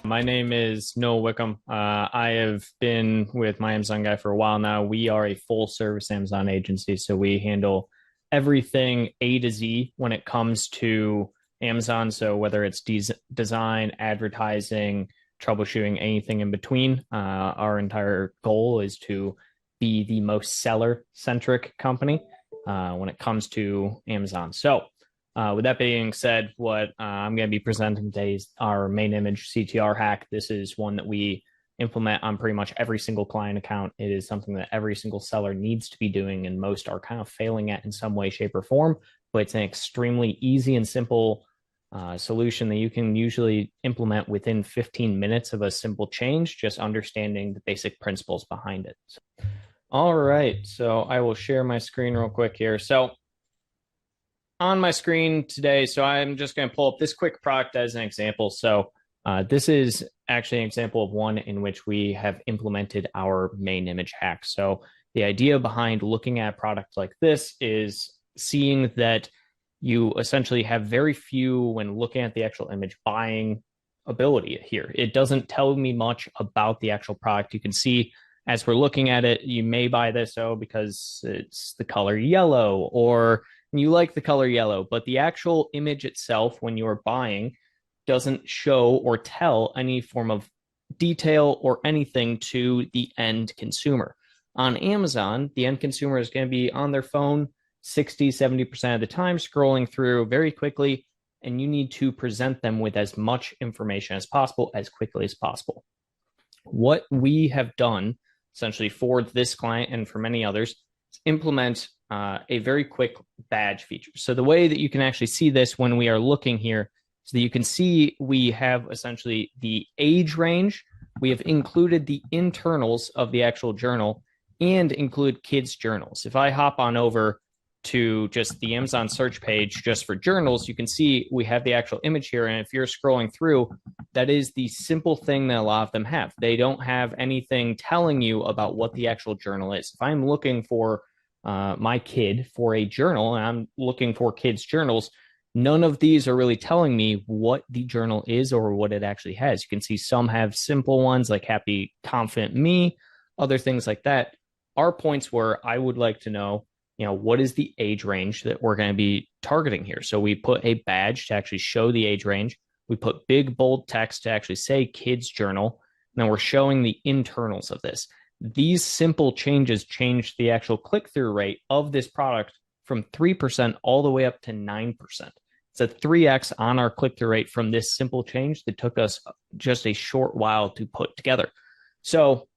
My name is Noah Wickham. I have been with my Amazon guy for a while now. We are a full service Amazon agency, so we handle everything A to Z when it comes to Amazon. So whether it's design, advertising, troubleshooting, anything in between, our entire goal is to be the most seller centric company when it comes to Amazon. So with that being said, what I'm going to be presenting today is our main image CTR hack. This is one that we implement on pretty much every single client account. It is something that every single seller needs to be doing, and most are kind of failing at in some way, shape, or form. But it's an extremely easy and simple solution that you can usually implement within 15 minutes of a simple change, just understanding the basic principles behind it. All right, so I will share my screen real quick here. So on my screen today, so I'm just going to pull up this quick product as an example. So this is actually an example of one in which we have implemented our main image hack. So the idea behind looking at a product like this is seeing that you essentially have very few, when looking at the actual image, buying ability here. It doesn't tell me much about the actual product. You can see as we're looking at it, you may buy this because it's the color yellow, or you like the color yellow, but the actual image itself, when you're buying, doesn't show or tell any form of detail or anything to the end consumer. On Amazon, the end consumer is going to be on their phone 60, 70% of the time, scrolling through very quickly, and you need to present them with as much information as possible, as quickly as possible. What we have done, essentially for this client and for many others, is implement a very quick badge feature. So the way that you can actually see this when we are looking here is that you can see we have essentially the age range. We have included the internals of the actual journal and include kids' journals. If I hop on over to just the Amazon search page just for journals, you can see we have the actual image here. And if you're scrolling through, that is the simple thing that a lot of them have. They don't have anything telling you about what the actual journal is. If I'm looking for my kid for a journal, and I'm looking for kids' journals, none of these are really telling me what the journal is or what it actually has. You can see some have simple ones like Happy Confident Me, other things like that. Our points were, I would like to know, what is the age range that we're going to be targeting here? So we put a badge to actually show the age range. We put big, bold text to actually say kids' journal. And then we're showing the internals of this. These simple changes change the actual click-through rate of this product from 3% all the way up to 9%. It's a 3x on our click-through rate from this simple change that took us just a short while to put together. So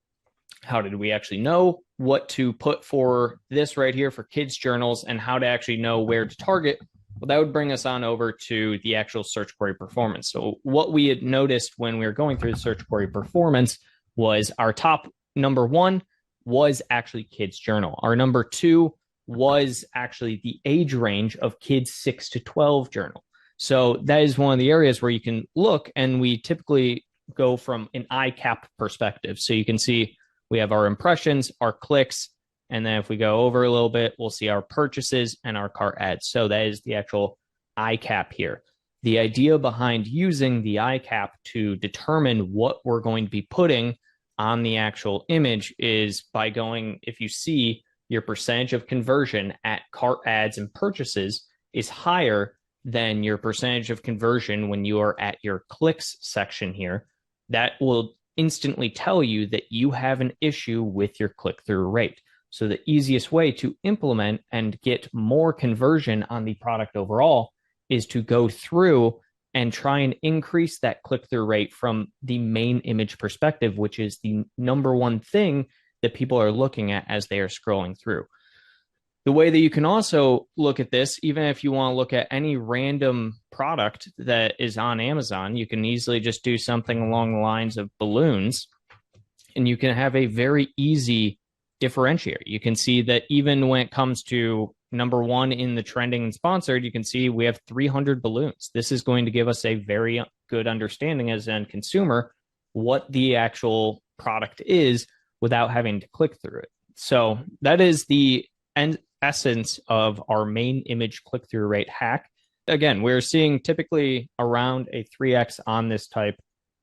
how did we actually know what to put for this right here for kids' journals, and how to actually know where to target? Well, that would bring us on over to the actual search query performance. So what we had noticed when we were going through the search query performance was our top number one was actually kids' journal. Our number two was actually the age range of kids 6 to 12 journal. So that is one of the areas where you can look, and we typically go from an ICAP perspective. So you can see we have our impressions, our clicks, and then if we go over a little bit, we'll see our purchases and our cart ads. So that is the actual ICAP here. The idea behind using the ICAP to determine what we're going to be putting on the actual image is by going, if you see your percentage of conversion at cart ads and purchases is higher than your percentage of conversion when you are at your clicks section here, that will instantly tell you that you have an issue with your click-through rate. So the easiest way to implement and get more conversion on the product overall is to go through and try and increase that click-through rate from the main image perspective, which is the number one thing that people are looking at as they are scrolling through. The way that you can also look at this, even if you want to look at any random product that is on Amazon, you can easily just do something along the lines of balloons, and you can have a very easy differentiator. You can see that even when it comes to number one in the trending and sponsored, you can see we have 300 balloons. This is going to give us a very good understanding as an end consumer what the actual product is without having to click through it. So that is the essence of our main image click-through rate hack. Again, we're seeing typically around a 3x on this type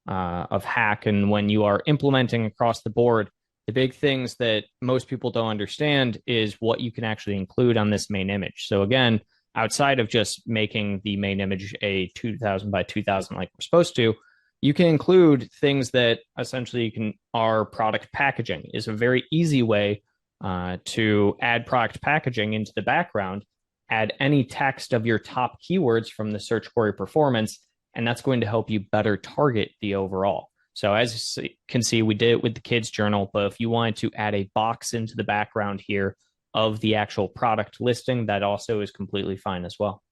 of hack. And when you are implementing across the board, the big things that most people don't understand is what you can actually include on this main image. So again, outside of just making the main image a 2000 by 2000 like we're supposed to, you can include things that essentially you can are product packaging is a very easy way to add product packaging into the background, add any text of your top keywords from the search query performance, and that's going to help you better target the overall. So as you can see, we did it with the kids journal, but if you wanted to add a box into the background here of the actual product listing, that also is completely fine as well.